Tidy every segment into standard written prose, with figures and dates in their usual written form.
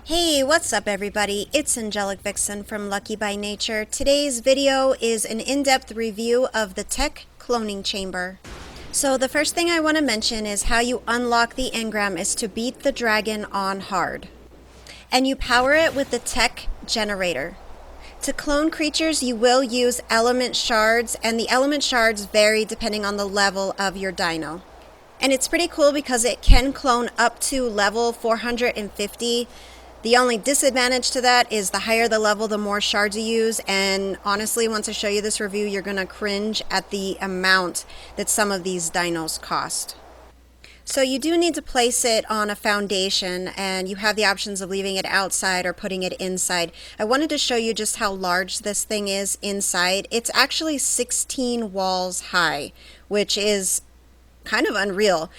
Hey, what's up everybody? It's Angelic Vixen from Lucky by Nature. Today's video is an in-depth review of the Tek Cloning Chamber. So the first thing I want to mention is how you unlock the engram is to beat the dragon on hard. And you power it with the Tek generator. To clone creatures, you will use element shards, and the element shards vary depending on the level of your dino. And it's pretty cool because it can clone up to level 450. The only disadvantage to that is the higher the level, the more shards you use, and honestly, once I show you this review, you're going to cringe at the amount that some of these dinos cost. So you do need to place it on a foundation, and you have the options of leaving it outside or putting it inside. I wanted to show you just how large this thing is inside. It's actually 16 walls high, which is kind of unreal.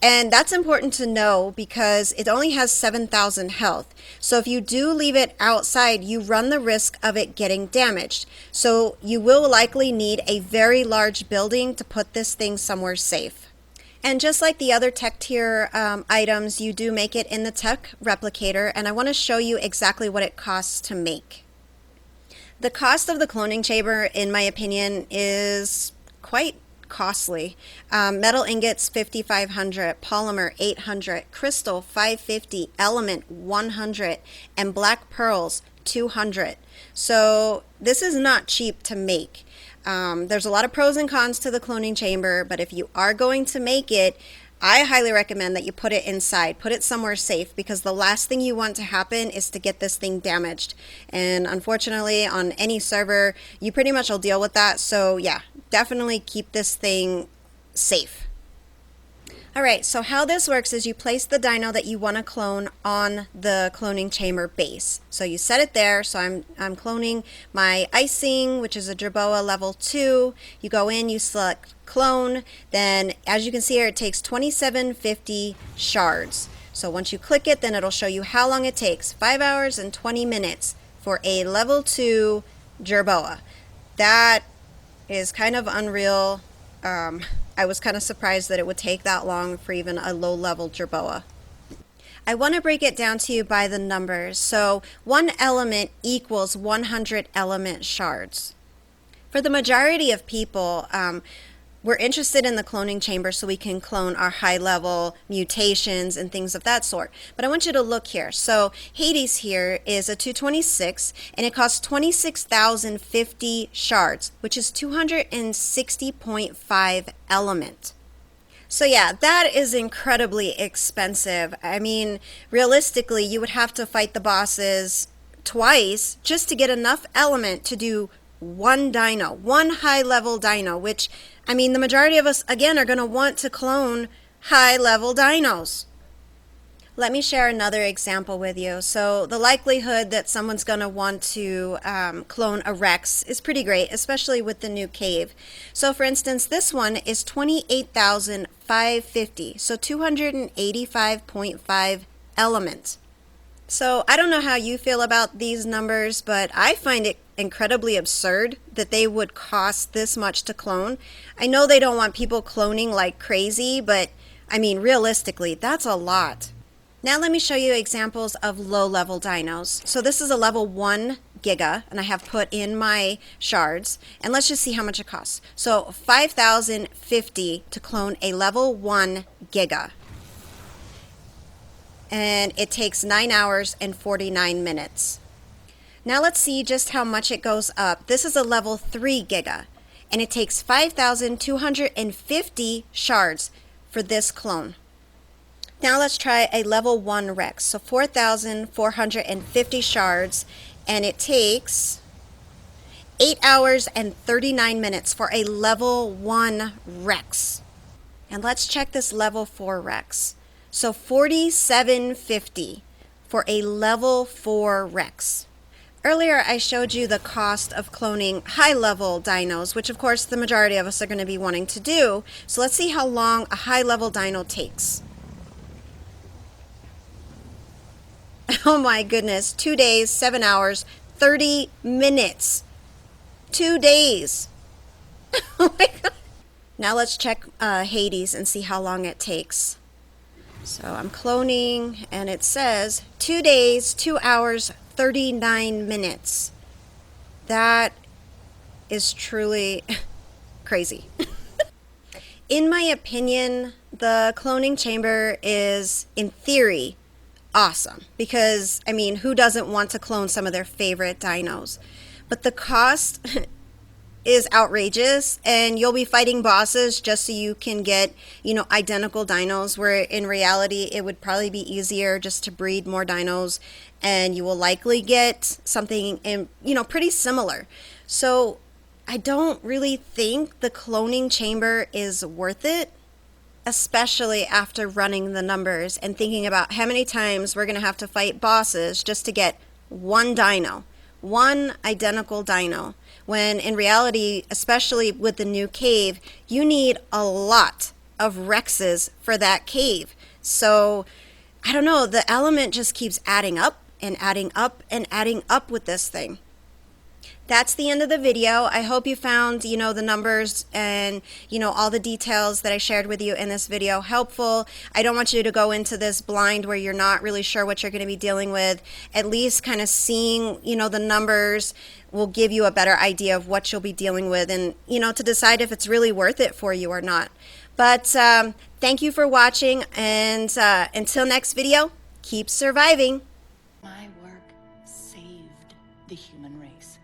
And that's important to know because it only has 7,000 health. So if you do leave it outside, you run the risk of it getting damaged. So you will likely need a very large building to put this thing somewhere safe. And just like the other Tek tier items, you do make it in the Tek replicator, and I want to show you exactly what it costs to make. The cost of the cloning chamber, in my opinion, is quite costly. Metal ingots 5,500, polymer 800, crystal 550, element 100, and black pearls 200. So this is not cheap to make. There's a lot of pros and cons to the cloning chamber, but if you are going to make it, I highly recommend that you put it inside, put it somewhere safe, because the last thing you want to happen is to get this thing damaged. And unfortunately, on any server, you pretty much will deal with that. So yeah, definitely keep this thing safe. Alright, so how this works is you place the dino that you want to clone on the cloning chamber base. So you set it there. So I'm cloning my icing, which is a Jerboa level 2. You go in, you select clone, then as you can see here, it takes 2750 shards. So once you click it, then it'll show you how long it takes. 5 hours and 20 minutes for a level 2 Jerboa. That is kind of unreal. I was kind of surprised that it would take that long for even a low-level Jerboa. I want to break it down to you by the numbers. So one element equals 100 element shards. For the majority of people, we're interested in the cloning chamber so we can clone our high-level mutations and things of that sort. But I want you to look here. So Hades here is a 226, and it costs 26,050 shards, which is 260.5 element. So yeah, that is incredibly expensive. I mean, realistically, you would have to fight the bosses twice just to get enough element to do one dino, one high-level dino, which, I mean, the majority of us, again, are going to want to clone high-level dinos. Let me share another example with you. So the likelihood that someone's going to want to clone a Rex is pretty great, especially with the new cave. So for instance, this one is 28,550, so 285.5 element. So I don't know how you feel about these numbers, but I find it incredibly absurd that they would cost this much to clone. I know they don't want people cloning like crazy, but I mean, realistically, that's a lot. Now let me show you examples of low-level dinos. So this is a level 1 giga, and I have put in my shards, and let's just see how much it costs. So 5,050 to clone a level 1 giga. And it takes 9 hours and 49 minutes. Now let's see just how much it goes up. This is a level 3 giga, and it takes 5,250 shards for this clone. Now let's try a level 1 Rex, so 4,450 shards, and it takes 8 hours and 39 minutes for a level 1 Rex. And let's check this level 4 Rex. So 4,750 for a level 4 Rex. Earlier I showed you the cost of cloning high-level dinos, which of course the majority of us are going to be wanting to do. So let's see how long a high-level dino takes. Oh my goodness, 2 days, 7 hours, 30 minutes. 2 days. Oh my God. Now let's check Hades and see how long it takes. So I'm cloning, and it says 2 days, 2 hours, 39 minutes. That is truly crazy. In my opinion, the cloning chamber is, in theory, awesome. Because, I mean, who doesn't want to clone some of their favorite dinos? But the cost is outrageous, and you'll be fighting bosses just so you can get, identical dinos, where in reality it would probably be easier just to breed more dinos, and you will likely get something pretty similar. So I don't really think the cloning chamber is worth it, especially after running the numbers and thinking about how many times we're going to have to fight bosses just to get one dino, one identical dino, when in reality, especially with the new cave, you need a lot of Rexes for that cave. So I don't know, the element just keeps adding up and adding up and adding up with this thing. That's the end of the video. I hope you found, the numbers and, all the details that I shared with you in this video helpful. I don't want you to go into this blind where you're not really sure what you're going to be dealing with. At least kind of seeing, the numbers will give you a better idea of what you'll be dealing with, and, to decide if it's really worth it for you or not. But thank you for watching, and until next video, keep surviving. My work saved the human race.